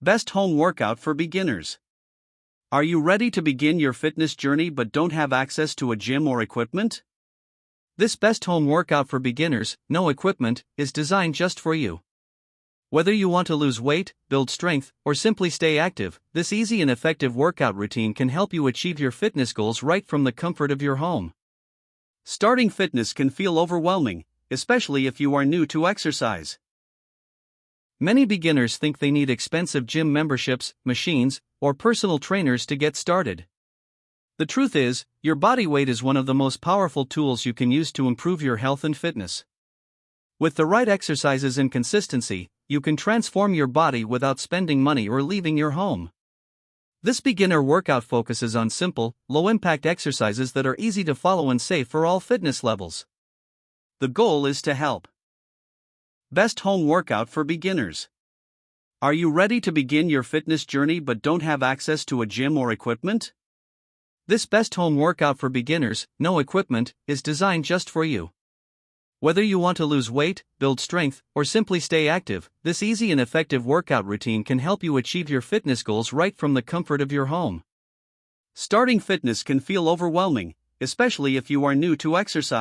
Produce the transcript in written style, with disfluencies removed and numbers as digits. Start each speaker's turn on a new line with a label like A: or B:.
A: Best home workout for beginners. Are you ready to begin your fitness journey but don't have access to a gym or equipment? This best home workout for beginners, no equipment, is designed just for you. Whether you want to lose weight, build strength, or simply stay active, this easy and effective workout routine can help you achieve your fitness goals right from the comfort of your home. Starting fitness can feel overwhelming, especially if you are new to exercise. Many beginners think they need expensive gym memberships, machines, or personal trainers to get started. The truth is, your body weight is one of the most powerful tools you can use to improve your health and fitness. With the right exercises and consistency, you can transform your body without spending money or leaving your home. This beginner workout focuses on simple, low-impact exercises that are easy to follow and safe for all fitness levels. The goal is to help. Best home workout for beginners. Are you ready to begin your fitness journey but don't have access to a gym or equipment? This best home workout for beginners, no equipment, is designed just for you. Whether you want to lose weight, build strength, or simply stay active, this easy and effective workout routine can help you achieve your fitness goals right from the comfort of your home. Starting fitness can feel overwhelming, especially if you are new to exercise.